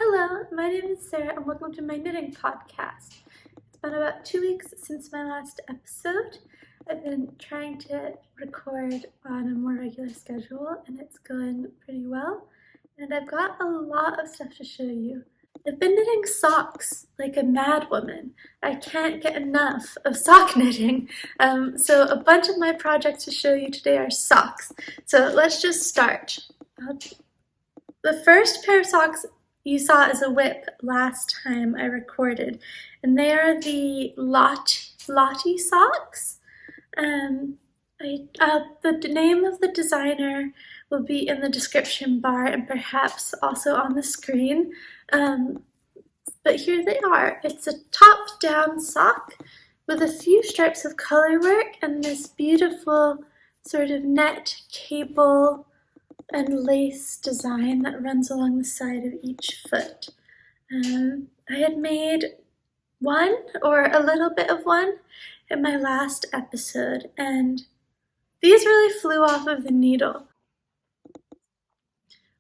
Hello, my name is Sarah and welcome to my knitting podcast. It's been about 2 weeks since my last episode. I've been trying to record on a more regular schedule and it's going pretty well. And I've got a lot of stuff to show you. I've been knitting socks like a mad woman. I can't get enough of sock knitting. So a bunch of my projects to show you today are socks. So let's just start. The first pair of socks you saw as a whip last time I recorded, and they are the Lotte socks. The name of the designer will be in the description bar and perhaps also on the screen. But here they are. It's a top-down sock with a few stripes of color work and this beautiful sort of net cable and lace design that runs along the side of each foot. I had made one or a little bit of one in my last episode, and these really flew off of the needle.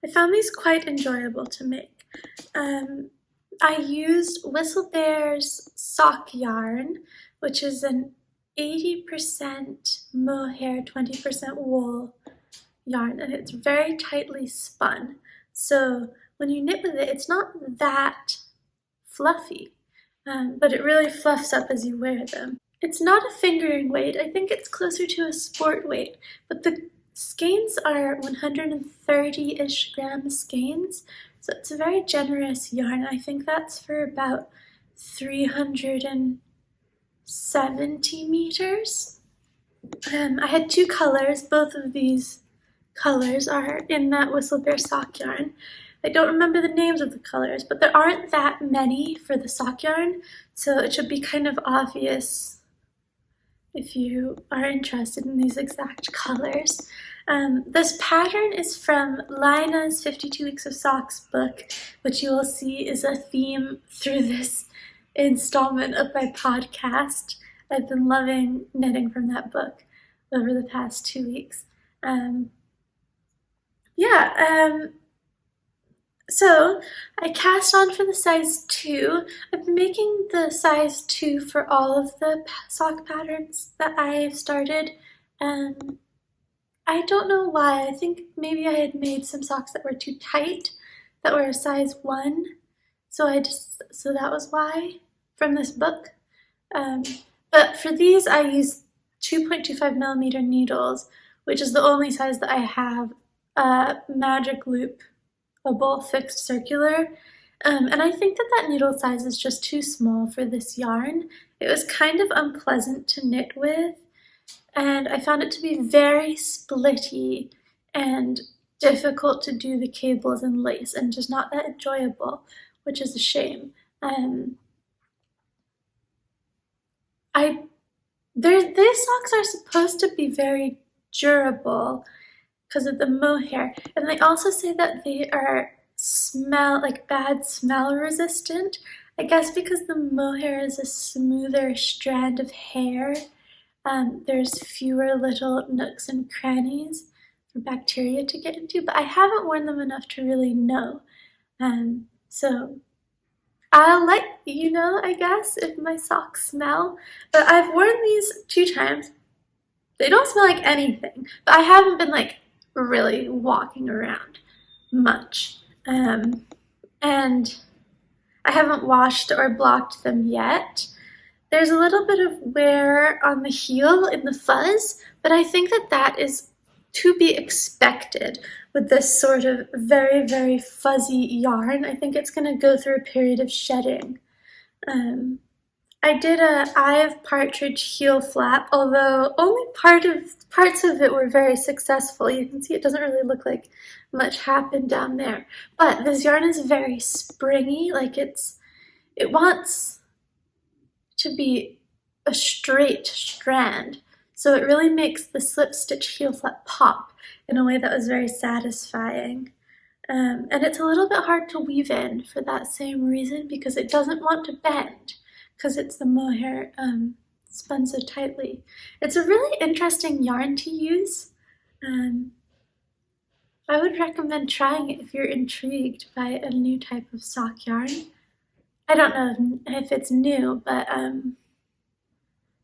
I found these quite enjoyable to make. I used Whistlebear's sock yarn, which is an 80% mohair, 20% wool yarn, and it's very tightly spun. So when you knit with it, it's not that fluffy, but it really fluffs up as you wear them. It's not a fingering weight. I think it's closer to a sport weight, but the skeins are 130-ish gram skeins, so it's a very generous yarn. I think that's for about 370 meters. I had two colors. Both of these colors are in that Whistlebear sock yarn. I don't remember the names of the colors, but there aren't that many for the sock yarn, so it should be kind of obvious if you are interested in these exact colors. This pattern is from Laine's 52 Weeks of Socks book, which you will see is a theme through this installment of my podcast. I've been loving knitting from that book over the past 2 weeks. So I cast on for the size 2. I've been making the size 2 for all of the sock patterns that I've started. I don't know why. I think maybe I had made some socks that were too tight, that were a size 1. So that was why from this book. But for these I used 2.25 millimeter needles, which is the only size that I have. Magic loopable fixed circular, and I think that needle size is just too small for this yarn. It was kind of unpleasant to knit with, and I found it to be very splitty and difficult to do the cables and lace, and just not that enjoyable, which is a shame. These socks are supposed to be very durable because of the mohair, and they also say that they are bad smell resistant. I guess because the mohair is a smoother strand of hair, there's fewer little nooks and crannies for bacteria to get into, but I haven't worn them enough to really know. So I'll let you know, I guess, if my socks smell. But I've worn these 2 times. They don't smell like anything, but I haven't been really walking around much, and I haven't washed or blocked them yet. There's a little bit of wear on the heel in the fuzz, but I think that is to be expected with this sort of very, very fuzzy yarn. I think it's going to go through a period of shedding. I did a Eye of Partridge heel flap, although only parts of it were very successful. You can see it doesn't really look like much happened down there. But this yarn is very springy, it wants to be a straight strand. So it really makes the slip stitch heel flap pop in a way that was very satisfying. And it's a little bit hard to weave in for that same reason, because it doesn't want to bend, because it's the mohair spun so tightly. It's a really interesting yarn to use. I would recommend trying it if you're intrigued by a new type of sock yarn. I don't know if it's new, but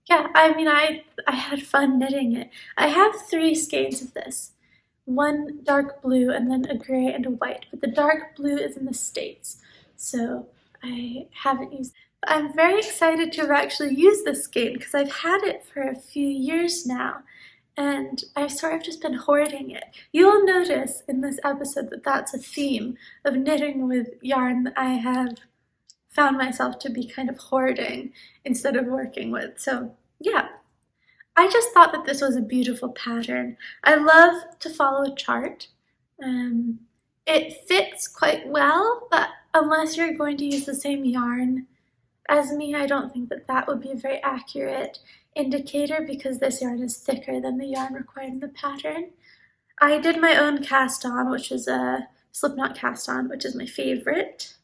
yeah, I mean, I had fun knitting it. I have 3 skeins of this. One dark blue and then a gray and a white, but the dark blue is in the States, so I haven't used it. But I'm very excited to actually use this skein because I've had it for a few years now, and I've sort of just been hoarding it. You will notice in this episode that that's a theme of knitting with yarn that I have found myself to be kind of hoarding instead of working with. So yeah, I just thought that this was a beautiful pattern. I love to follow a chart. It fits quite well, but unless you're going to use the same yarn as me, I don't think that that would be a very accurate indicator because this yarn is thicker than the yarn required in the pattern. I did my own cast on, which is a slipknot cast on, which is my favorite.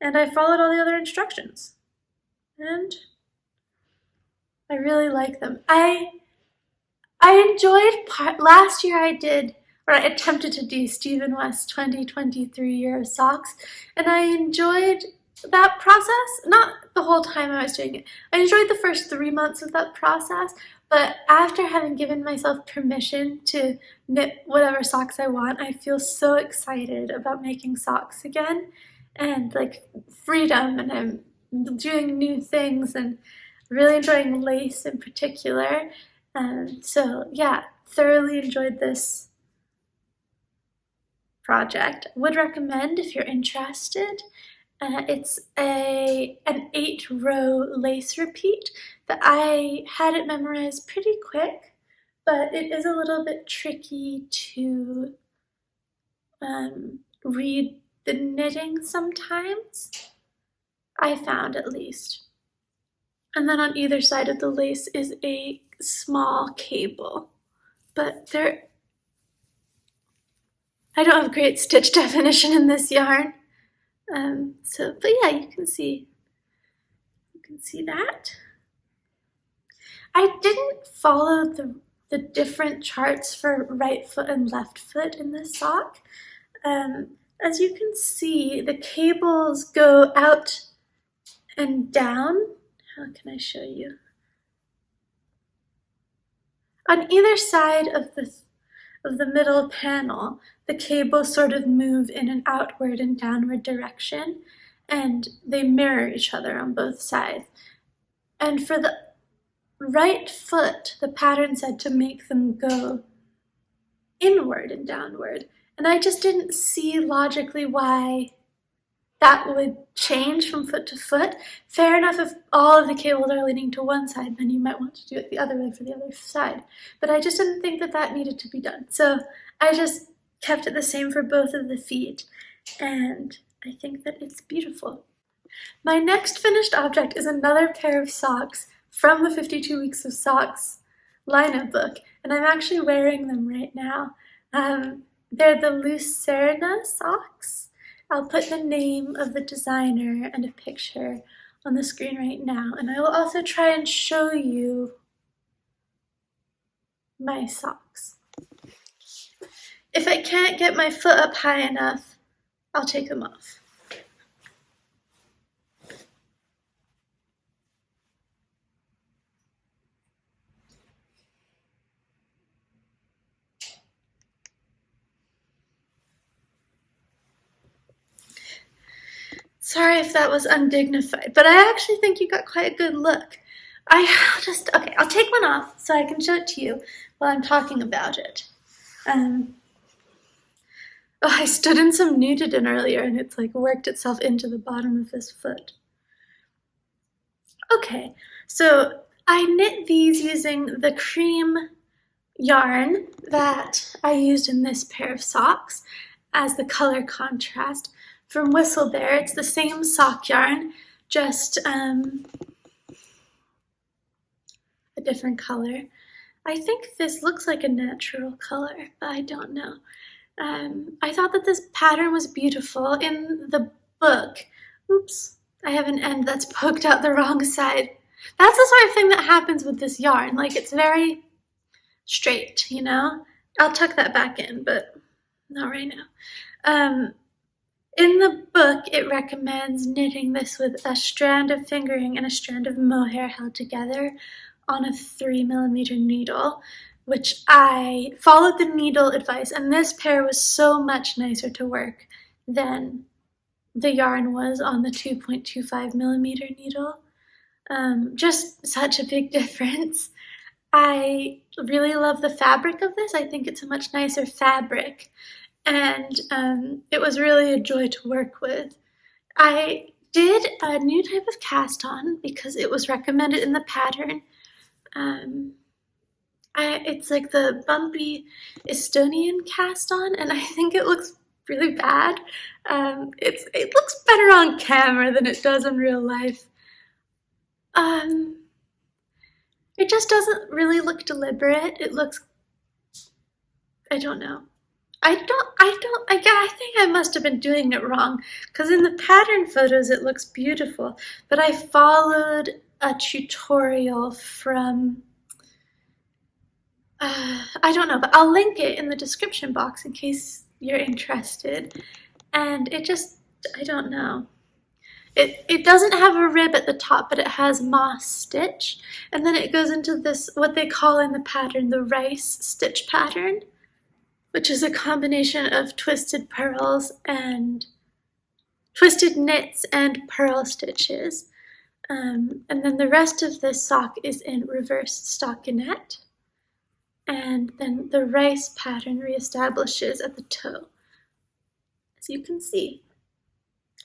And I followed all the other instructions. And I really like them. I enjoyed last year I attempted to do Stephen West 2023 year socks, and I enjoyed that process. Not the whole time I was doing it. I enjoyed the first 3 months of that process, but after having given myself permission to knit whatever socks I want, I feel so excited about making socks again, and like freedom, and I'm doing new things and really enjoying lace in particular. So yeah, thoroughly enjoyed this project. Would recommend if you're interested. It's an 8-row lace repeat that I had it memorized pretty quick, but it is a little bit tricky to read the knitting sometimes, I found at least. And then on either side of the lace is a small cable, but I don't have great stitch definition in this yarn. But yeah, you can see that. I didn't follow the different charts for right foot and left foot in this sock. As you can see, the cables go out and down. How can I show you? On either side of the middle panel, the cables sort of move in an outward and downward direction, and they mirror each other on both sides. And for the right foot, the pattern said to make them go inward and downward. And I just didn't see logically why that would change from foot to foot. Fair enough, if all of the cables are leaning to one side, then you might want to do it the other way for the other side. But I just didn't think that that needed to be done. So I just kept it the same for both of the feet, and I think that it's beautiful. My next finished object is another pair of socks from the 52 Weeks of Socks Laine book, and I'm actually wearing them right now. They're the Lucerna socks. I'll put the name of the designer and a picture on the screen right now, and I will also try and show you my socks. If I can't get my foot up high enough, I'll take them off. Sorry if that was undignified, but I actually think you got quite a good look. Okay, I'll take one off so I can show it to you while I'm talking about it. I stood in some nudity earlier and it's like worked itself into the bottom of this foot. Okay, so I knit these using the cream yarn that I used in this pair of socks as the color contrast. From Whistlebear, it's the same sock yarn, just a different color. I think this looks like a natural color, but I don't know. I thought that this pattern was beautiful. In the book, oops, I have an end that's poked out the wrong side. That's the sort of thing that happens with this yarn. Like, it's very straight, you know? I'll tuck that back in, but not right now. In the book, it recommends knitting this with a strand of fingering and a strand of mohair held together on a 3mm needle, which I followed the needle advice, and this pair was so much nicer to work than the yarn was on the 2.25mm needle. Just such a big difference. I really love the fabric of this. I think it's a much nicer fabric, and it was really a joy to work with. I did a new type of cast on because it was recommended in the pattern. It's like the bumpy Estonian cast on, and I think it looks really bad. It looks better on camera than it does in real life. It just doesn't really look deliberate. It looks, I don't know. I think I must have been doing it wrong, because in the pattern photos it looks beautiful, but I followed a tutorial from, I don't know, but I'll link it in the description box in case you're interested, and it just, I don't know. It doesn't have a rib at the top, but it has moss stitch, and then it goes into this, what they call in the pattern, the rice stitch pattern, which is a combination of twisted knits and purl stitches. And then the rest of this sock is in reversed stockinette. And then the rice pattern reestablishes at the toe, as you can see.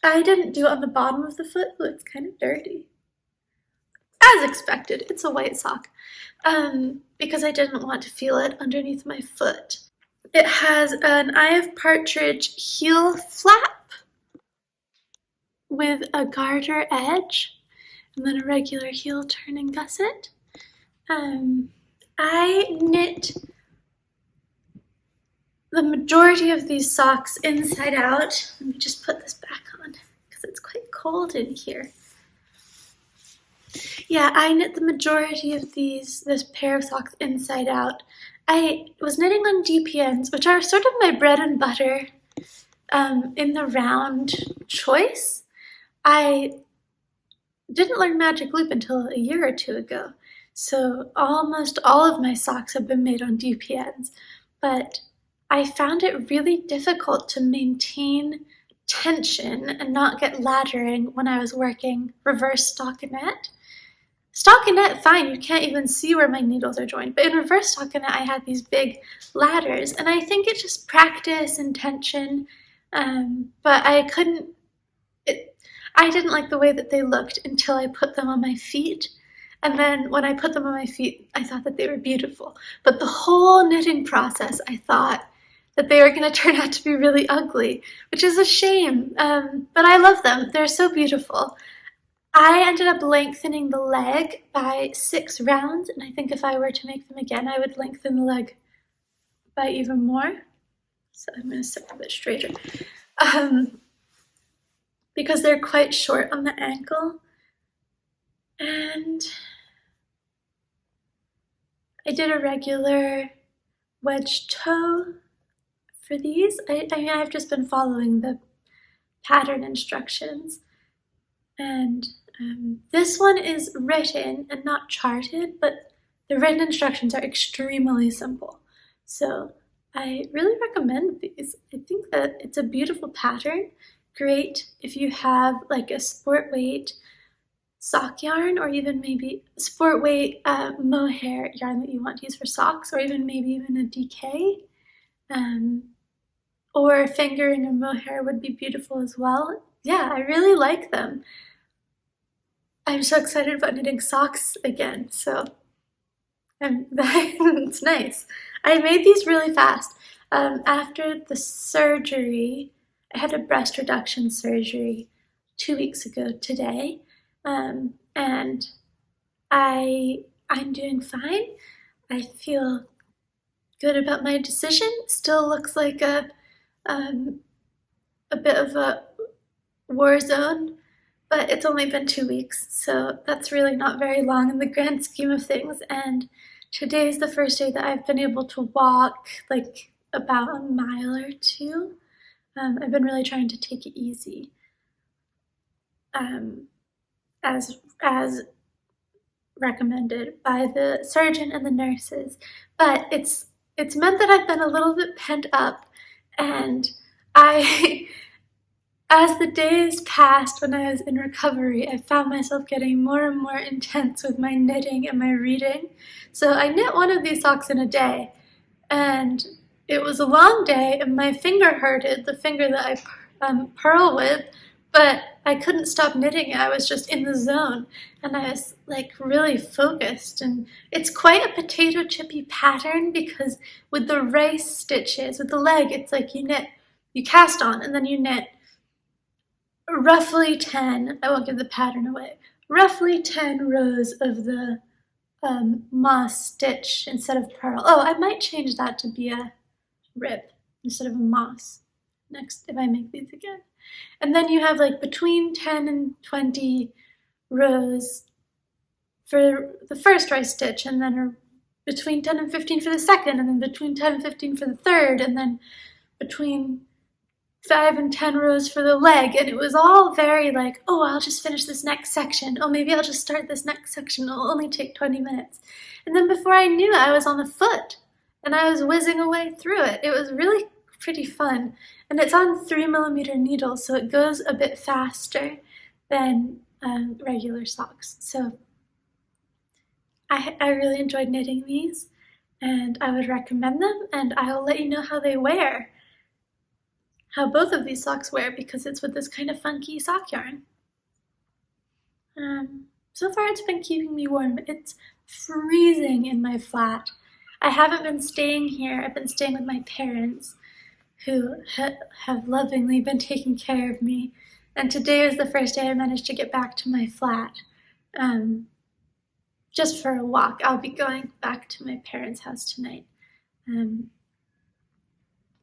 I didn't do it on the bottom of the foot, so it's kind of dirty. As expected, it's a white sock, because I didn't want to feel it underneath my foot. It has an Eye of Partridge heel flap with a garter edge, and then a regular heel turning gusset. I knit the majority of these socks inside out. Let me just put this back on because it's quite cold in here. Yeah, I knit the majority of this pair of socks inside out. I was knitting on DPNs, which are sort of my bread and butter in the round choice. I didn't learn magic loop until a year or two ago, so almost all of my socks have been made on DPNs, but I found it really difficult to maintain tension and not get laddering when I was working reverse stockinette. Stockinette, fine, you can't even see where my needles are joined, but in reverse stockinette I had these big ladders, and I think it's just practice and tension, but I didn't like the way that they looked until I put them on my feet, and then when I put them on my feet I thought that they were beautiful, but the whole knitting process I thought that they were going to turn out to be really ugly, which is a shame, but I love them, they're so beautiful. I ended up lengthening the leg by 6 rounds, and I think if I were to make them again, I would lengthen the leg by even more. So I'm going to sit a bit straighter. Because they're quite short on the ankle. And I did a regular wedge toe for these. I've just been following the pattern instructions. And this one is written and not charted, but the written instructions are extremely simple. So I really recommend these. I think that it's a beautiful pattern. Great if you have like a sport weight sock yarn, or even maybe sport weight mohair yarn that you want to use for socks, or even a DK. Or fingering or mohair would be beautiful as well. Yeah, I really like them. I'm so excited about knitting socks again, so it's nice. I made these really fast. After the surgery, I had a breast reduction surgery 2 weeks ago today, and I'm doing fine. I feel good about my decision. Still looks like a bit of a war zone, but it's only been 2 weeks, so that's really not very long in the grand scheme of things, and today's the first day that I've been able to walk like about a mile or two. I've been really trying to take it easy, as recommended by the surgeon and the nurses. But it's meant that I've been a little bit pent up, and I as the days passed when I was in recovery, I found myself getting more and more intense with my knitting and my reading. So I knit one of these socks in a day, and it was a long day, and my finger hurted, the finger that I purl with, but I couldn't stop knitting. I was just in the zone, and I was like really focused. And it's quite a potato chippy pattern, because with the rice stitches, with the leg, it's like you cast on, and then you knit roughly 10, I won't give the pattern away, roughly 10 rows of the moss stitch instead of purl. Oh, I might change that to be a rib instead of a moss next if I make these again. And then you have like between 10 and 20 rows for the first rice stitch, and then between 10 and 15 for the second, and then between 10 and 15 for the third, and then between 5 and 10 rows for the leg. And it was all very like, oh, I'll just finish this next section. Oh, maybe I'll just start this next section. It'll only take 20 minutes. And then before I knew it, I was on the foot, and I was whizzing away through it. It was really pretty fun. And it's on 3mm needles, so it goes a bit faster than regular socks. So I really enjoyed knitting these, and I would recommend them, and I will let you know how they wear. How both of these socks wear, because it's with this kind of funky sock yarn. So far it's been keeping me warm. It's freezing in my flat. I haven't been staying here. I've been staying with my parents, who have lovingly been taking care of me. And today was the first day I managed to get back to my flat, just for a walk. I'll be going back to my parents' house tonight.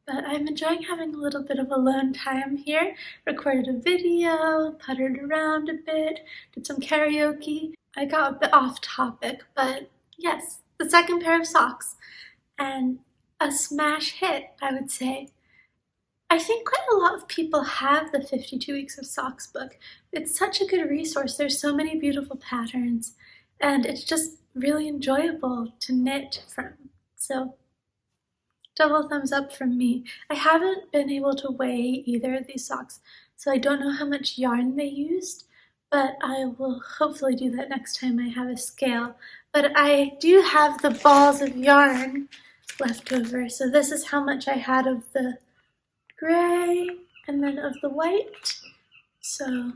But I'm enjoying having a little bit of alone time here. Recorded a video, puttered around a bit, did some karaoke. I got a bit off topic, but yes, the second pair of socks. And a smash hit, I would say. I think quite a lot of people have the 52 Weeks of Socks book. It's such a good resource. There's so many beautiful patterns, and it's just really enjoyable to knit from. So double thumbs up from me. I haven't been able to weigh either of these socks, so I don't know how much yarn they used, but I will hopefully do that next time I have a scale. But I do have the balls of yarn left over, so this is how much I had of the gray and then of the white. So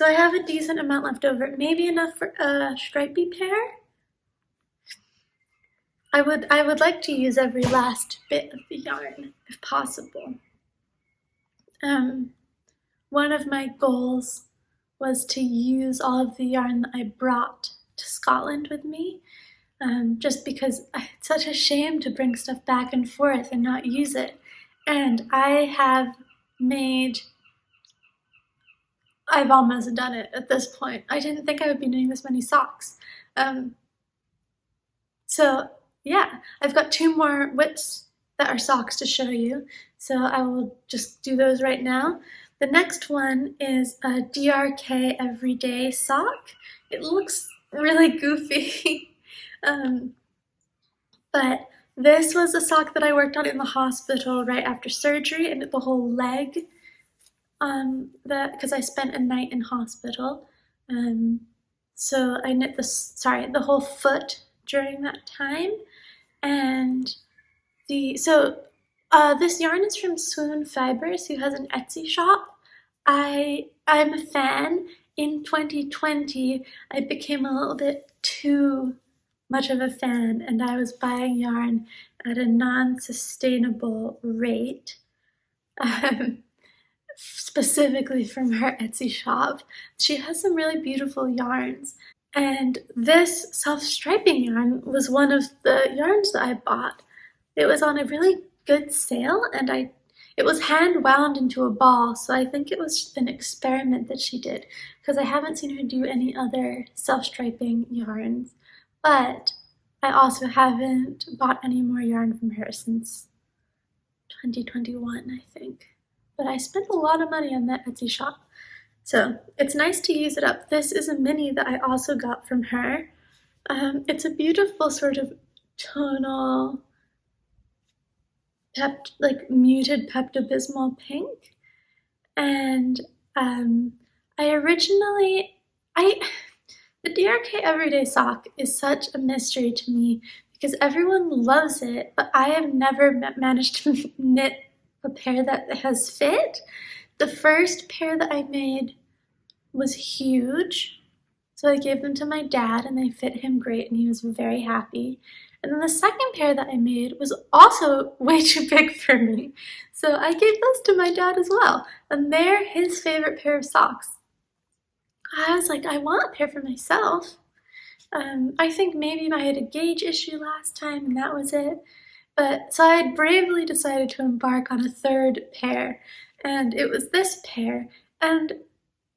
I have a decent amount left over, maybe enough for a stripy pair. I would like to use every last bit of the yarn, if possible. One of my goals was to use all of the yarn that I brought to Scotland with me, just because it's such a shame to bring stuff back and forth and not use it. And I've almost done it at this point. I didn't think I would be doing this many socks. So yeah, I've got 2 more whips that are socks to show you, so I will just do those right now. The next one is a DRK Everyday sock. It looks really goofy, but this was a sock that I worked on in the hospital right after surgery, and the whole leg, because I spent a night in hospital. So I knit the whole foot during that time. And this yarn is from Swoon Fibers, who has an Etsy shop. I'm a fan. In 2020, I became a little bit too much of a fan, and I was buying yarn at a non-sustainable rate, specifically from her Etsy shop. She has some really beautiful yarns. And this self-striping yarn was one of the yarns that I bought. It was on a really good sale, and it was hand wound into a ball, so I think it was an experiment that she did, because I haven't seen her do any other self-striping yarns. But I also haven't bought any more yarn from her since 2021, I think. But I spent a lot of money on that Etsy shop. So it's nice to use it up. This is a mini that I also got from her. It's a beautiful sort of tonal, like muted Pepto-Bismol pink. And I originally, I the DRK Everyday Sock is such a mystery to me because everyone loves it, but I have never managed to knit a pair that has fit. The first pair that I made was huge, so I gave them to my dad and they fit him great and he was very happy. And then the second pair that I made was also way too big for me, so I gave those to my dad as well, and they're his favorite pair of socks. I was like, I want a pair for myself. I think maybe I had a gauge issue last time and that was it. But so I had bravely decided to embark on a third pair, and it was this pair. And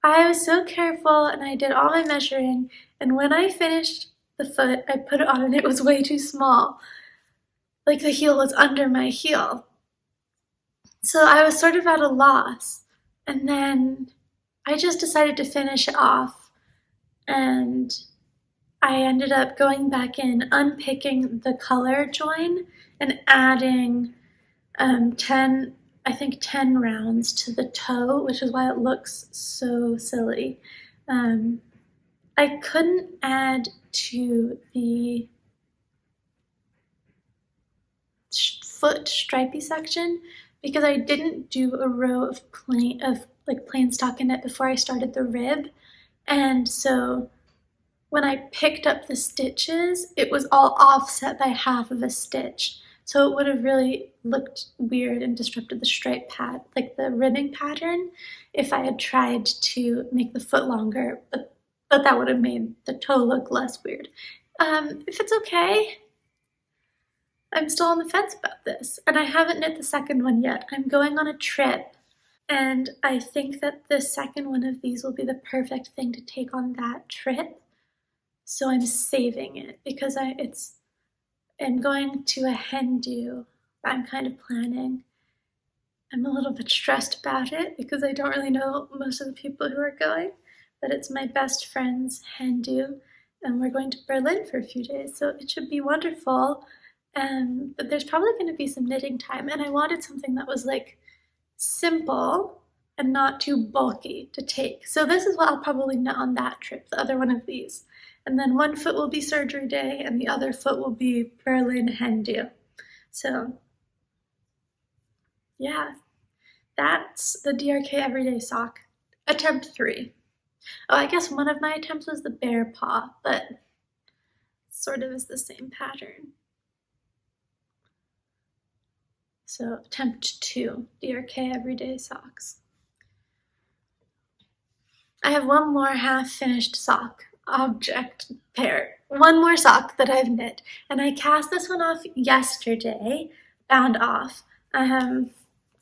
I was so careful and I did all my measuring, and when I finished the foot, I put it on and it was way too small. Like the heel was under my heel. So I was sort of at a loss. And then I just decided to finish it off, and I ended up going back in, unpicking the color join, and adding 10, I think 10 rounds to the toe, which is why it looks so silly. I couldn't add to the foot stripy section because I didn't do a row of plain stockinette before I started the rib, and so when I picked up the stitches, it was all offset by half of a stitch. So it would have really looked weird and disrupted the stripe pad, like the ribbing pattern, if I had tried to make the foot longer, but that would have made the toe look less weird. If it's okay, I'm still on the fence about this, and I haven't knit the second one yet. I'm going on a trip, and I think that the second one of these will be the perfect thing to take on that trip. So I'm saving it because I'm going to a hen do. I'm kind of planning. I'm a little bit stressed about it because I don't really know most of the people who are going, but it's my best friend's hen do, and we're going to Berlin for a few days, so it should be wonderful. But there's probably going to be some knitting time, and I wanted something that was like simple and not too bulky to take. So this is what I'll probably knit on that trip, the other one of these. And then one foot will be surgery day and the other foot will be Berlin hen do. So yeah, that's the DRK Everyday Sock. Attempt 3. Oh, I guess one of my attempts was the bear paw, but sort of is the same pattern. So attempt 2, DRK Everyday Socks. I have one more half-finished sock object pair. One more sock that I've knit, and I cast this one off yesterday, bound off. And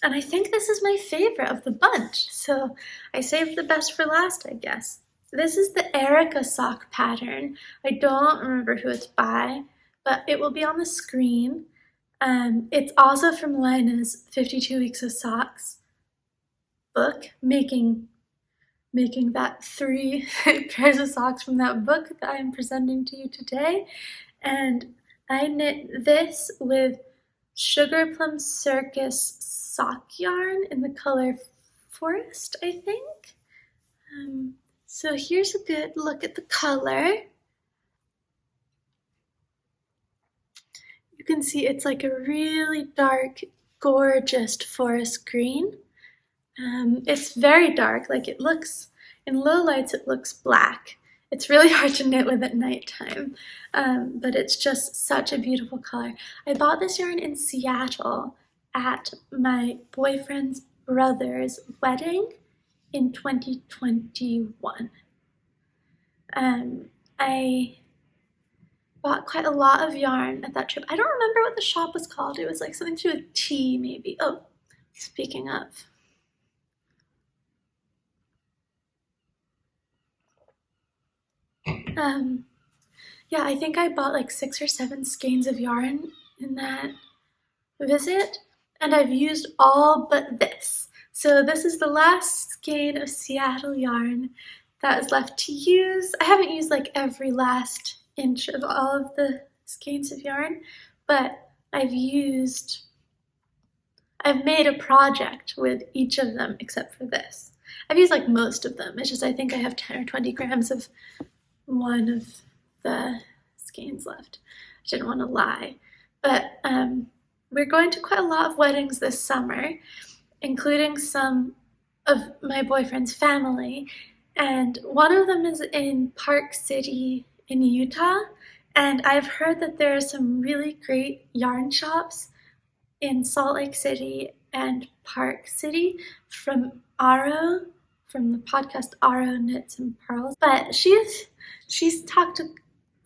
I think this is my favorite of the bunch, so I saved the best for last, I guess. This is the Erika sock pattern. I don't remember who it's by, but it will be on the screen. It's also from Laine's 52 Weeks of Socks book, making that 3 pairs of socks from that book that I'm presenting to you today. And I knit this with Sugar Plum Circus sock yarn in the color Forest, I think. So here's a good look at the color. You can see it's like a really dark, gorgeous forest green. It's very dark, like it looks, in low lights it looks black. It's really hard to knit with at nighttime, but it's just such a beautiful color. I bought this yarn in Seattle at my boyfriend's brother's wedding in 2021. I bought quite a lot of yarn at that trip. I don't remember what the shop was called. It was like something to do with tea, maybe. Oh, speaking of. yeah, I think I bought like 6 or 7 skeins of yarn in that visit, and I've used all but this. So this is the last skein of Seattle yarn that is left to use. I haven't used like every last inch of all of the skeins of yarn, but I've made a project with each of them except for this. I've used like most of them. It's just I think I have 10 or 20 grams of one of the skeins left. I didn't want to lie. But we're going to quite a lot of weddings this summer, including some of my boyfriend's family. And one of them is in Park City in Utah. And I've heard that there are some really great yarn shops in Salt Lake City and Park City from Aro, from the podcast Aro Knits and Pearls. But she's talked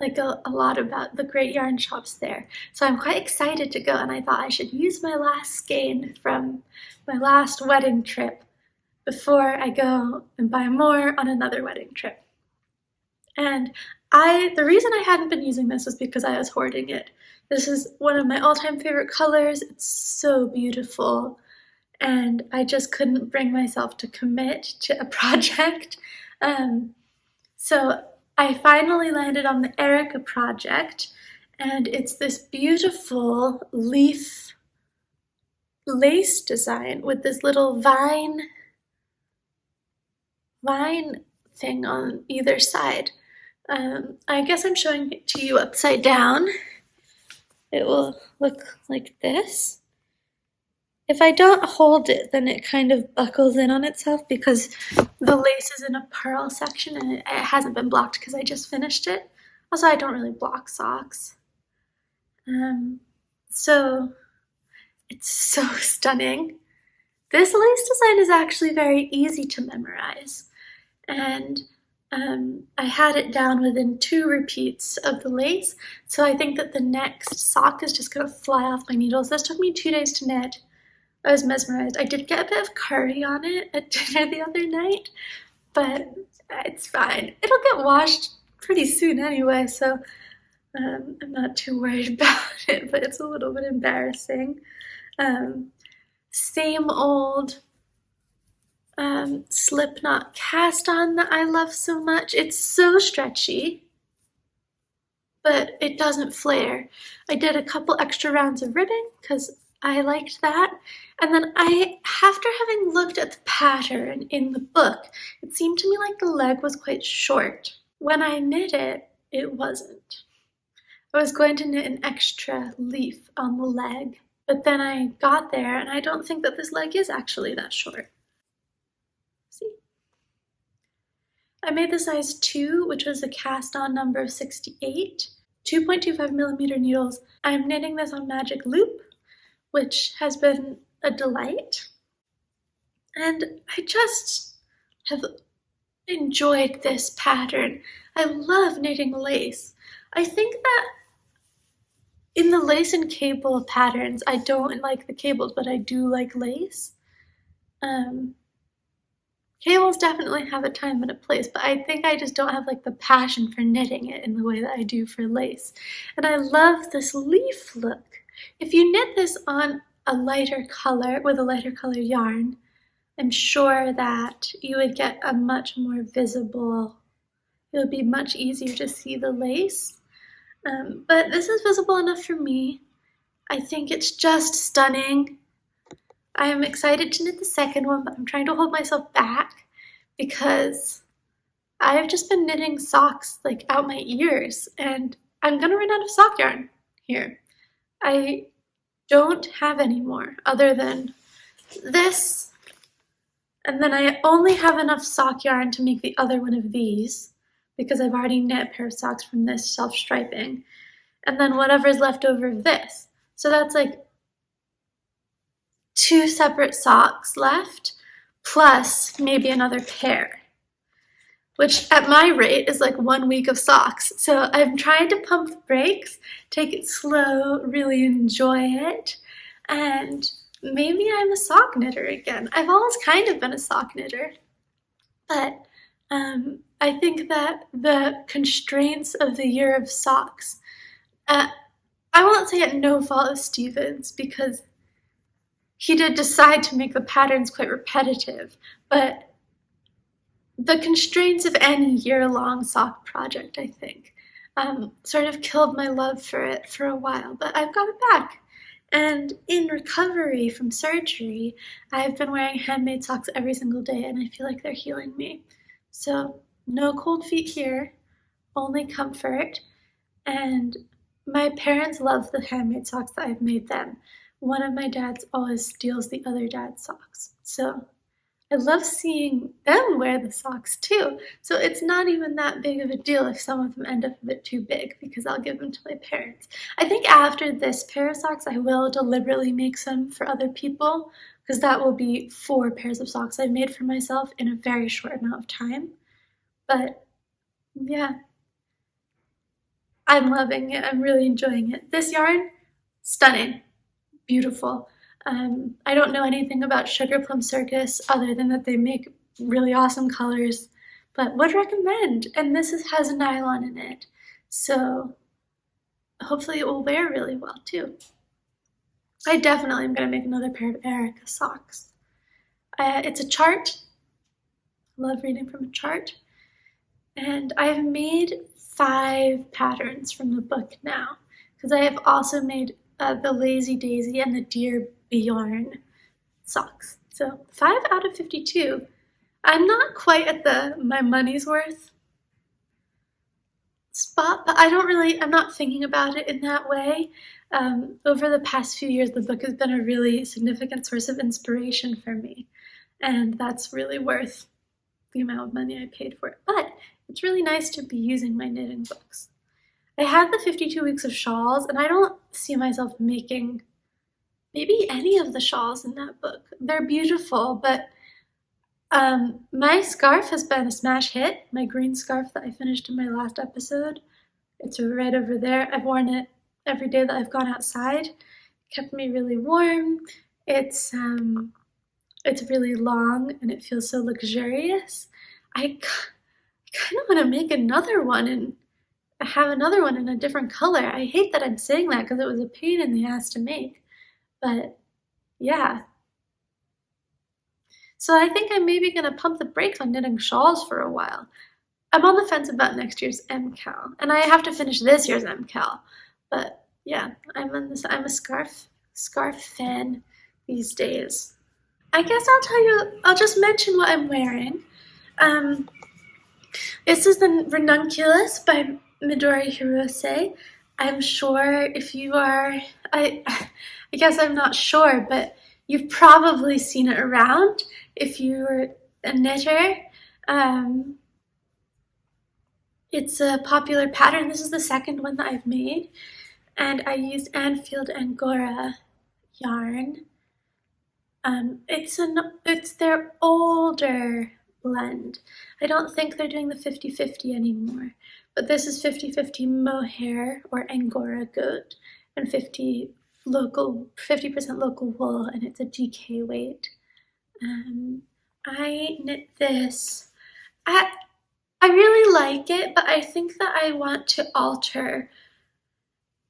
like a lot about the great yarn shops there. So I'm quite excited to go, and I thought I should use my last skein from my last wedding trip before I go and buy more on another wedding trip. And the reason I hadn't been using this was because I was hoarding it. This is one of my all-time favorite colors. It's so beautiful, and I just couldn't bring myself to commit to a project. So I finally landed on the Erika project, and it's this beautiful leaf lace design with this little vine thing on either side. I guess I'm showing it to you upside down. It will look like this. If I don't hold it, then it kind of buckles in on itself because the lace is in a purl section and it hasn't been blocked because I just finished it. Also, I don't really block socks. So it's so stunning. This lace design is actually very easy to memorize. And I had it down within 2 repeats of the lace, so I think that the next sock is just going to fly off my needles. This took me 2 days to knit. I was mesmerized. I did get a bit of curry on it at dinner the other night, but it's fine. It'll get washed pretty soon anyway, so I'm not too worried about it, but it's a little bit embarrassing. Same old slipknot cast on that I love so much. It's so stretchy, but it doesn't flare. I did a couple extra rounds of ribbing because I liked that. And then after having looked at the pattern in the book, it seemed to me like the leg was quite short. When I knit it, it wasn't. I was going to knit an extra leaf on the leg, but then I got there and I don't think that this leg is actually that short. See? I made the size 2, which was a cast on number of 68, 2.25 millimeter needles. I'm knitting this on magic loop, which has been a delight. And I just have enjoyed this pattern. I love knitting lace. I think that in the lace and cable patterns, I don't like the cables, but I do like lace. Cables definitely have a time and a place, but I think I just don't have like the passion for knitting it in the way that I do for lace. And I love this leaf look. If you knit this on a lighter color, with a lighter color yarn, I'm sure that you would get a much more visible, it would be much easier to see the lace. But this is visible enough for me. I think it's just stunning. I am excited to knit the second one, but I'm trying to hold myself back because I have just been knitting socks like out my ears, and I'm gonna run out of sock yarn here. I don't have any more other than this, and then I only have enough sock yarn to make the other one of these because I've already knit a pair of socks from this self-striping, and then whatever's left over of this. So that's like 2 separate socks left, plus maybe another pair, which at my rate is like 1 week of socks. So I'm trying to pump the brakes, take it slow, really enjoy it, and maybe I'm a sock knitter again. I've always kind of been a sock knitter, but I think that the constraints of the year of socks, uh, I won't say at no fault of Stephen's because he did decide to make the patterns quite repetitive, but the constraints of any year-long sock project, I think, sort of killed my love for it for a while, but I've got it back. And in recovery from surgery, I've been wearing handmade socks every single day, and I feel like they're healing me. So, no cold feet here, only comfort. And my parents love the handmade socks that I've made them. One of my dads always steals the other dad's socks. So I love seeing them wear the socks too. So it's not even that big of a deal if some of them end up a bit too big because I'll give them to my parents. I think after this pair of socks, I will deliberately make some for other people because that will be 4 pairs of socks I've made for myself in a very short amount of time. But yeah, I'm loving it. I'm really enjoying it. This yarn, stunning, beautiful. I don't know anything about Sugar Plum Circus other than that they make really awesome colors, but would recommend. And has nylon in it, so hopefully it will wear really well too. I definitely am going to make another pair of Erika socks. It's a chart. I love reading from a chart. And I have made 5 patterns from the book now, because I have also made the Lazy Daisy and the Dear Bjorn socks. So 5 out of 52. I'm not quite at my money's worth spot, but I'm not thinking about it in that way. Over the past few years, the book has been a really significant source of inspiration for me, and that's really worth the amount of money I paid for it. But it's really nice to be using my knitting books. I had the 52 weeks of shawls, and I don't see myself making maybe any of the shawls in that book. They're beautiful, but my scarf has been a smash hit. My green scarf that I finished in my last episode. It's right over there. I've worn it every day that I've gone outside. It kept me really warm. It's really long and it feels so luxurious. I kind of want to make another one and have another one in a different color. I hate that I'm saying that because it was a pain in the ass to make. But yeah. So I think I'm maybe going to pump the brakes on knitting shawls for a while. I'm on the fence about next year's MCAL, and I have to finish this year's MCAL. But yeah, I'm a scarf fan these days. I guess I'll just mention what I'm wearing. This is the Ranunculus by Midori Hirose. I'm sure if you are, I guess I'm not sure, but you've probably seen it around if you're a knitter. It's a popular pattern. This is the second one that I've made, and I used Anfield Angora yarn. It's their older blend. I don't think they're doing the 50-50 anymore, but this is 50-50 mohair or Angora goat and 50% local wool, and it's a DK weight. I knit this. I really like it, but I think that I want to alter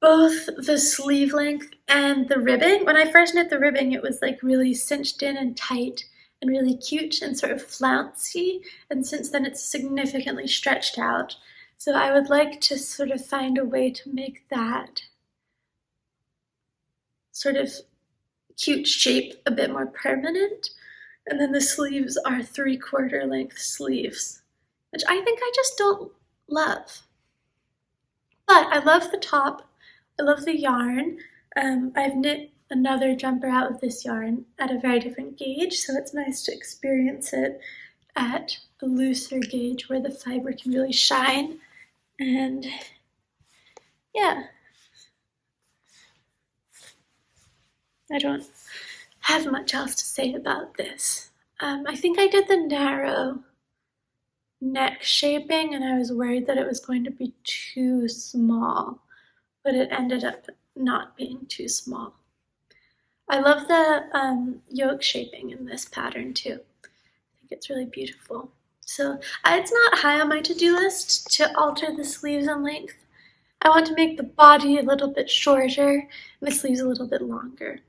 both the sleeve length and the ribbing. When I first knit the ribbing, it was like really cinched in and tight and really cute and sort of flouncy, and since then it's significantly stretched out. So I would like to sort of find a way to make that sort of cute shape a bit more permanent. And then the sleeves are 3/4 length sleeves, which I think I just don't love. But I love the top. I love the yarn. I've knit another jumper out of this yarn at a very different gauge, so it's nice to experience it at a looser gauge where the fiber can really shine. And yeah, I don't have much else to say about this. I think I did the narrow neck shaping, and I was worried that it was going to be too small, but it ended up not being too small. I love the yoke shaping in this pattern too. I think it's really beautiful. So it's not high on my to-do list to alter the sleeves and length. I want to make the body a little bit shorter and the sleeves a little bit longer.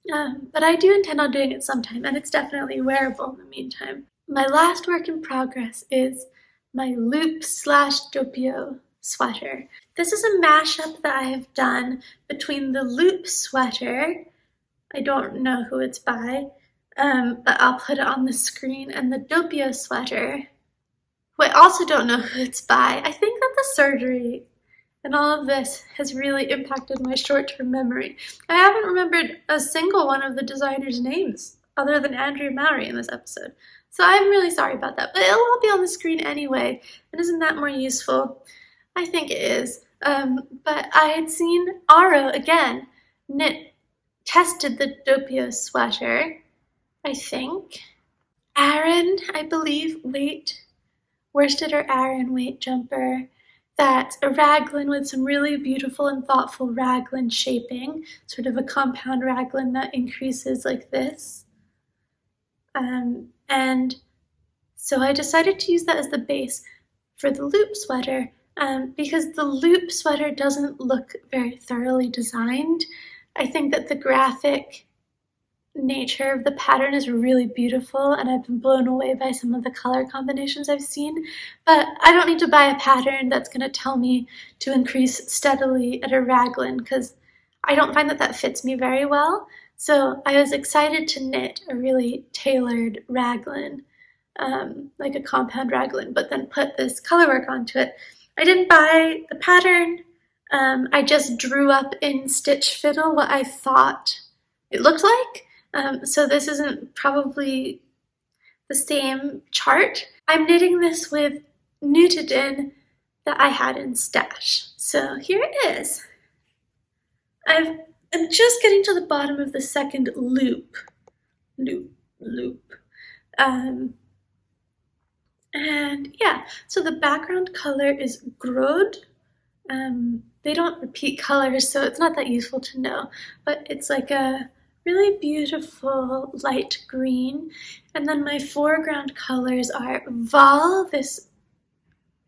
But I do intend on doing it sometime, and it's definitely wearable in the meantime. My last work in progress is my loop slash Doppio sweater. This is a mashup that I have done between the loop sweater, I don't know who it's by, but I'll put it on the screen, and the Doppio sweater, who I also don't know who it's by. I think that the surgery and all of this has really impacted my short-term memory. I haven't remembered a single one of the designers' names other than Andrea and Mowry in this episode. So I'm really sorry about that, but it'll all be on the screen anyway, and isn't that more useful? I think it is. But I had seen Aro again tested the Doppio sweater, I think. Aaron, I believe, worsted or Aaron weight jumper. That's a raglan with some really beautiful and thoughtful raglan shaping, sort of a compound raglan that increases like this. And so I decided to use that as the base for the loop sweater because the loop sweater doesn't look very thoroughly designed. I think that the graphic nature of the pattern is really beautiful, and I've been blown away by some of the color combinations I've seen, but I don't need to buy a pattern that's going to tell me to increase steadily at a raglan because I don't find that that fits me very well. So I was excited to knit a really tailored raglan, like a compound raglan, but then put this color work onto it. I didn't buy the pattern. I just drew up in stitch fiddle what I thought it looked like. So this isn't probably the same chart. I'm knitting this with Nutidin that I had in stash. So here it is. I'm just getting to the bottom of the second loop. And yeah, so the background color is Grod. They don't repeat colors, so it's not that useful to know, but it's like a really beautiful light green. And then my foreground colors are Val, this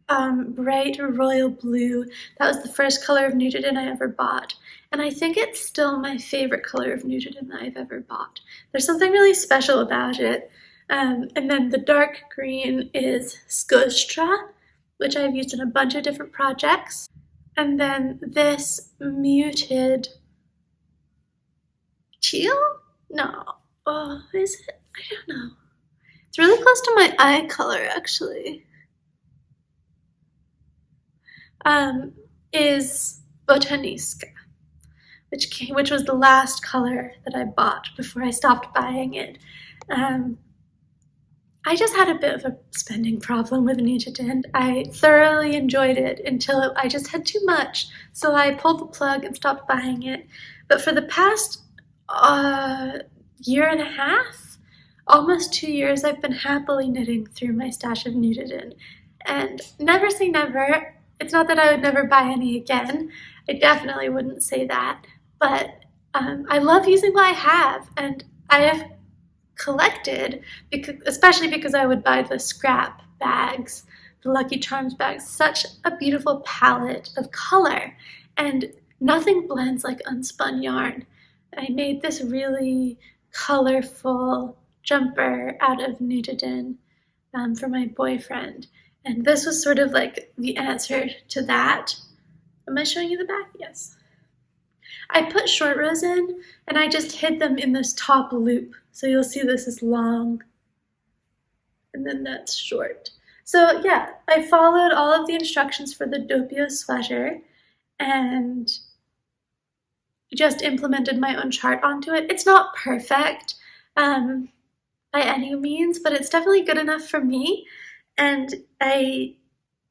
bright royal blue. That was the first color of Nutidin I ever bought. And I think it's still my favorite color of Nutidin that I've ever bought. There's something really special about it. And then the dark green is Skostra, which I've used in a bunch of different projects. And then this muted teal? No. Oh, is it? I don't know. It's really close to my eye color, actually. Is Botaniska, which was the last color that I bought before I stopped buying it. I just had a bit of a spending problem with Nutidin. I thoroughly enjoyed it until I just had too much, so I pulled the plug and stopped buying it. But for the past year and a half, almost 2 years, I've been happily knitting through my stash of Nutidin. And never say never. It's not that I would never buy any again. I definitely wouldn't say that. But I love using what I have, and I have collected, especially because I would buy the scrap bags, the Lucky Charms bags, such a beautiful palette of color, and nothing blends like unspun yarn. I made this really colorful jumper out of Nutidin for my boyfriend, and this was sort of like the answer to that. Am I showing you the back? Yes. I put short rows in, and I just hid them in this top loop. So you'll see this is long, and then that's short. So yeah, I followed all of the instructions for the Doppio sweater, and just implemented my own chart onto it. It's not perfect by any means, but it's definitely good enough for me, and I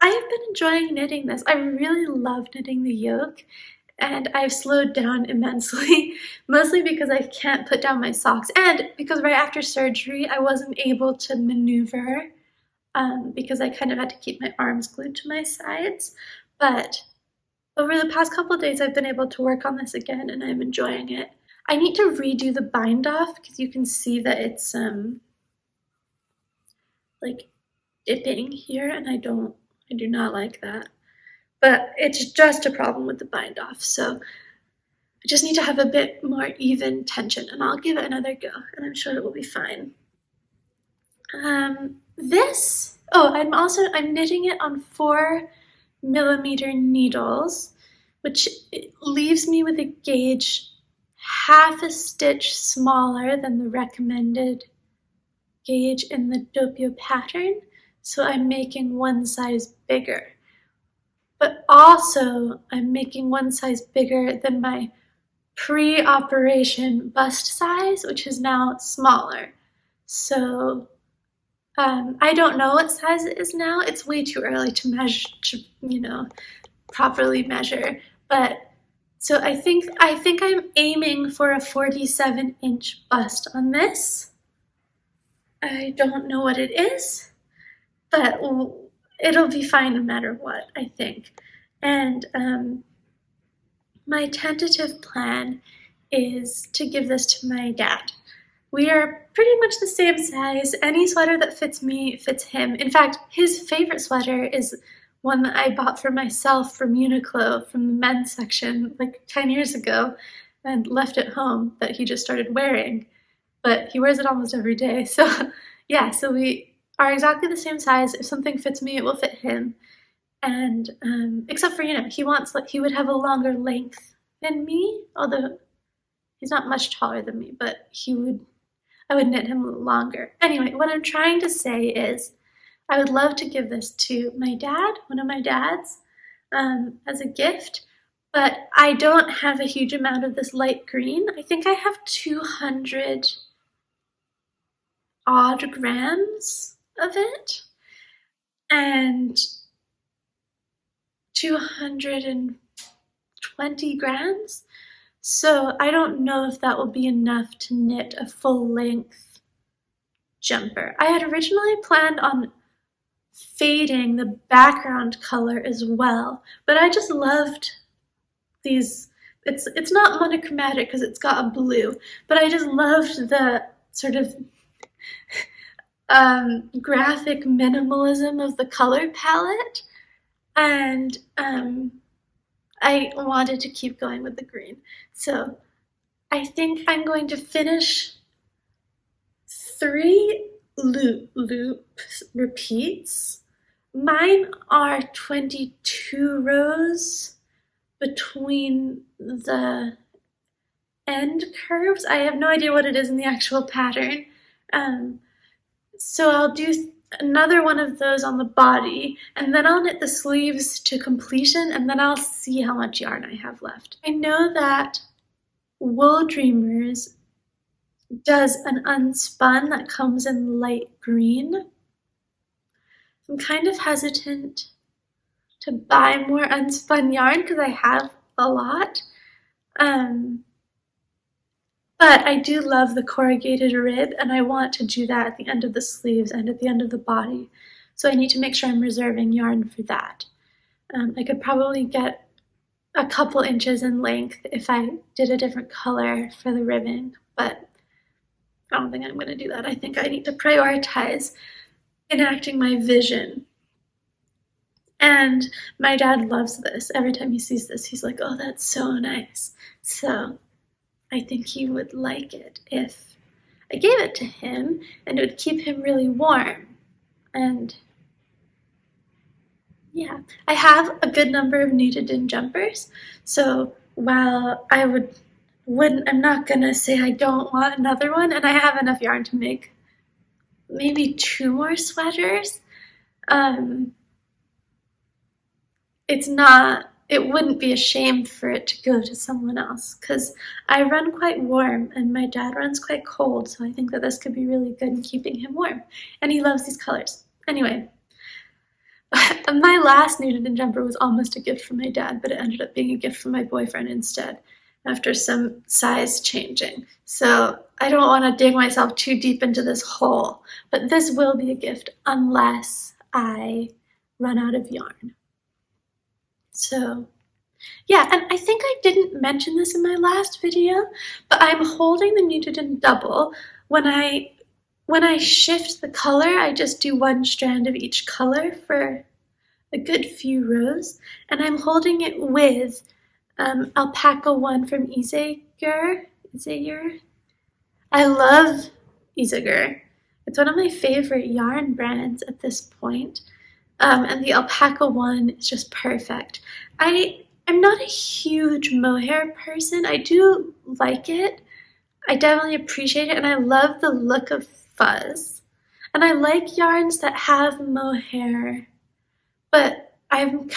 have been enjoying knitting this. I really love knitting the yoke. And I've slowed down immensely, mostly because I can't put down my socks, and because right after surgery I wasn't able to maneuver because I kind of had to keep my arms glued to my sides. But over the past couple of days I've been able to work on this again, and I'm enjoying it. I need to redo the bind off because you can see that it's like dipping here, and I do not like that. But it's just a problem with the bind off, so I just need to have a bit more even tension, and I'll give it another go, and I'm sure it will be fine. I'm knitting it on 4mm needles, which leaves me with a gauge half a stitch smaller than the recommended gauge in the Doppio pattern, so I'm making one size bigger. But also, I'm making one size bigger than my pre-operation bust size, which is now smaller. So I don't know what size it is now. It's way too early to measure, properly measure. But so I think I'm aiming for a 47-inch bust on this. I don't know what it is, but it'll be fine no matter what, I think. And my tentative plan is to give this to my dad. We are pretty much the same size. Any sweater that fits me fits him. In fact, his favorite sweater is one that I bought for myself from Uniqlo from the men's section like 10 years ago and left at home that he just started wearing. But he wears it almost every day. So yeah, so we are exactly the same size. If something fits me, it will fit him. And except for, he would have a longer length than me, although he's not much taller than me, but I would knit him longer. Anyway, what I'm trying to say is I would love to give this to my dad, one of my dads, as a gift, but I don't have a huge amount of this light green. I think I have 200 odd grams of it, and 220 grams. So I don't know if that will be enough to knit a full-length jumper. I had originally planned on fading the background color as well, but I just loved these. It's not monochromatic because it's got a blue, but I just loved the sort of graphic minimalism of the color palette, and I wanted to keep going with the green. So I think I'm going to finish 3 loop repeats. Mine are 22 rows between the end curves. I have no idea what it is in the actual pattern. So I'll do another one of those on the body, and then I'll knit the sleeves to completion, and then I'll see how much yarn I have left. I know that Wool Dreamers does an unspun that comes in light green. I'm kind of hesitant to buy more unspun yarn because I have a lot. But I do love the corrugated rib, and I want to do that at the end of the sleeves and at the end of the body. So I need to make sure I'm reserving yarn for that. I could probably get a couple inches in length if I did a different color for the ribbon, but I don't think I'm going to do that. I think I need to prioritize enacting my vision. And my dad loves this. Every time he sees this, he's like, oh, that's so nice. So I think he would like it if I gave it to him, and it would keep him really warm. And yeah, I have a good number of knitted in jumpers. So while I'm not gonna say I don't want another one, and I have enough yarn to make maybe 2 more sweaters. It wouldn't be a shame for it to go to someone else, because I run quite warm and my dad runs quite cold, so I think that this could be really good in keeping him warm. And he loves these colors. Anyway, my last knitted in jumper was almost a gift from my dad, but it ended up being a gift from my boyfriend instead, after some size changing. So I don't want to dig myself too deep into this hole, but this will be a gift unless I run out of yarn. So yeah, and I think I didn't mention this in my last video, but I'm holding the knitted in double when I when I shift the color, I just do one strand of each color for a good few rows, and I'm holding it with Alpaca One from Isager. I love Isager. It's one of my favorite yarn brands at this point. And the Alpaca One is just perfect. I'm not a huge mohair person. I do like it. I definitely appreciate it, and I love the look of fuzz. And I like yarns that have mohair, but I'm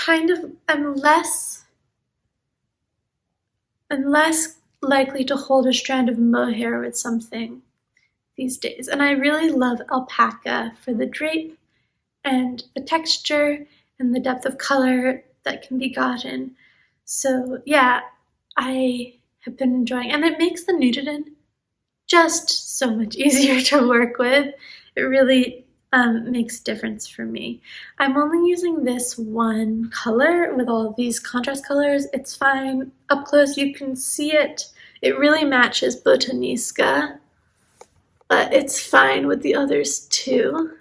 less likely to hold a strand of mohair with something these days. And I really love alpaca for the drape and the texture and the depth of color that can be gotten. So yeah, I have been enjoying, and it makes the Nudiden just so much easier to work with. It really makes a difference for me. I'm only using this one color with all these contrast colors. It's fine. Up close you can see it. It really matches Botaniska, but it's fine with the others too.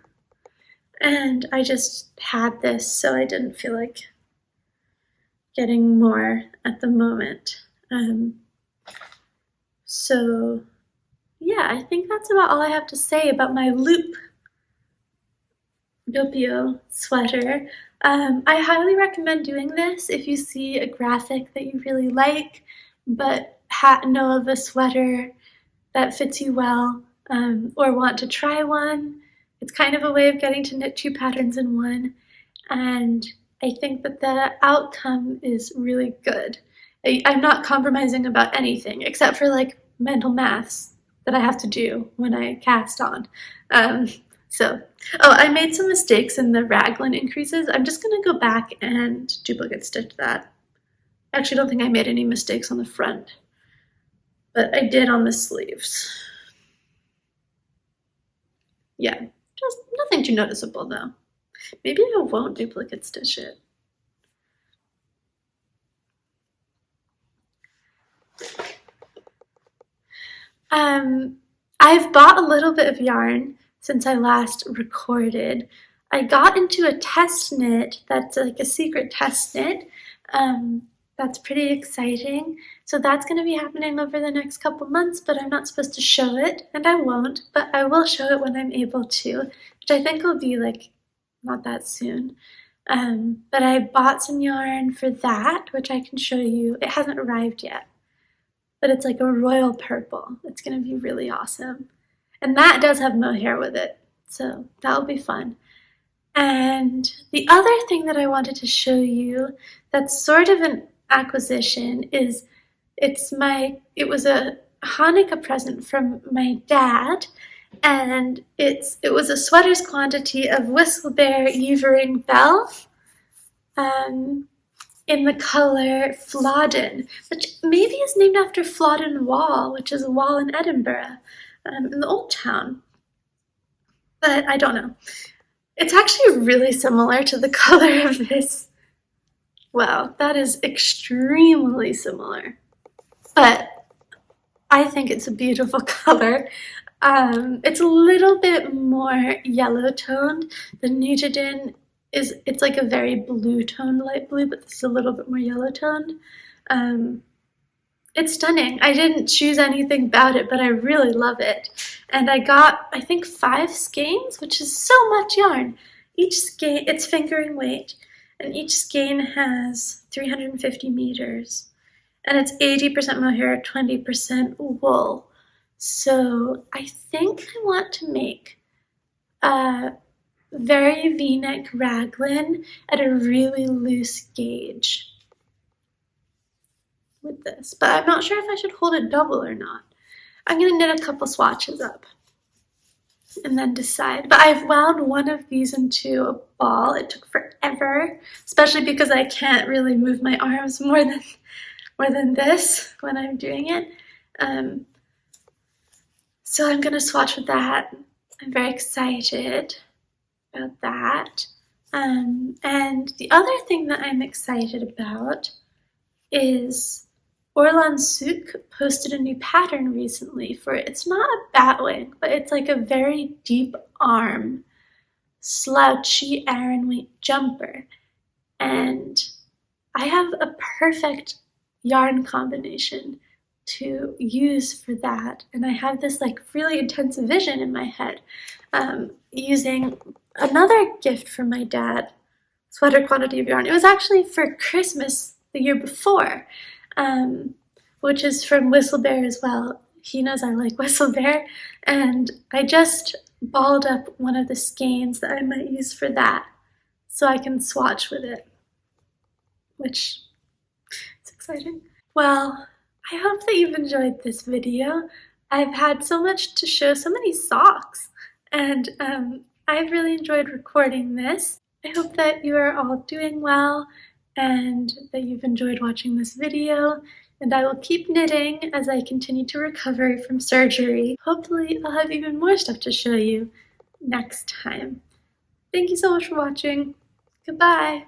And I just had this, so I didn't feel like getting more at the moment. So yeah, I think that's about all I have to say about my loop Doppio sweater. I highly recommend doing this if you see a graphic that you really like, but know of a sweater that fits you well, or want to try one. It's kind of a way of getting to knit two patterns in one, and I think that the outcome is really good. I'm not compromising about anything except for like mental maths that I have to do when I cast on. I made some mistakes in the raglan increases. I'm just gonna go back and duplicate stitch that. I actually don't think I made any mistakes on the front, but I did on the sleeves. Yeah, just nothing too noticeable though. Maybe I won't duplicate stitch it. I've bought a little bit of yarn since I last recorded. I got into a test knit that's like a secret test knit. That's pretty exciting. So that's going to be happening over the next couple months, but I'm not supposed to show it, and I won't, but I will show it when I'm able to, which I think will be like not that soon. But I bought some yarn for that, which I can show you. It hasn't arrived yet, but it's like a royal purple. It's going to be really awesome. And that does have mohair with it, so that'll be fun. And the other thing that I wanted to show you that's sort of an acquisition is it was a Hanukkah present from my dad, and it was a sweater's quantity of Whistlebear Yvering Bell in the color Flodden, which maybe is named after Flodden Wall, which is a wall in Edinburgh, in the Old Town. But I don't know. It's actually really similar to the color of this. Wow, that is extremely similar. But I think it's a beautiful color. It's a little bit more yellow toned. The Nudiden it's like a very blue toned light blue, but this is a little bit more yellow toned. It's stunning. I didn't choose anything about it, but I really love it. And I got, I think, 5 skeins, which is so much yarn. Each skein, it's fingering weight, and each skein has 350 meters. And it's 80% mohair, 20% wool. So I think I want to make a very V-neck raglan at a really loose gauge with this, but I'm not sure if I should hold it double or not. I'm gonna knit a couple swatches up and then decide. But I've wound one of these into a ball. It took forever, especially because I can't really move my arms more than this when I'm doing it. So I'm gonna swatch with that. I'm very excited about that. And the other thing that I'm excited about is Orlan Suk posted a new pattern recently for it. It's not a bat wing, but it's like a very deep arm, slouchy Aran weight jumper. And I have a perfect yarn combination to use for that. And I have this like really intense vision in my head using another gift from my dad, sweater quantity of yarn. It was actually for Christmas the year before, which is from Whistlebear as well. He knows I like Whistlebear, and I just balled up one of the skeins that I might use for that so I can swatch with it, which is exciting. Well, I hope that you've enjoyed this video. I've had so much to show, so many socks, and I've really enjoyed recording this. I hope that you are all doing well and that you've enjoyed watching this video, and I will keep knitting as I continue to recover from surgery. Hopefully I'll have even more stuff to show you next time. Thank you so much for watching. Goodbye.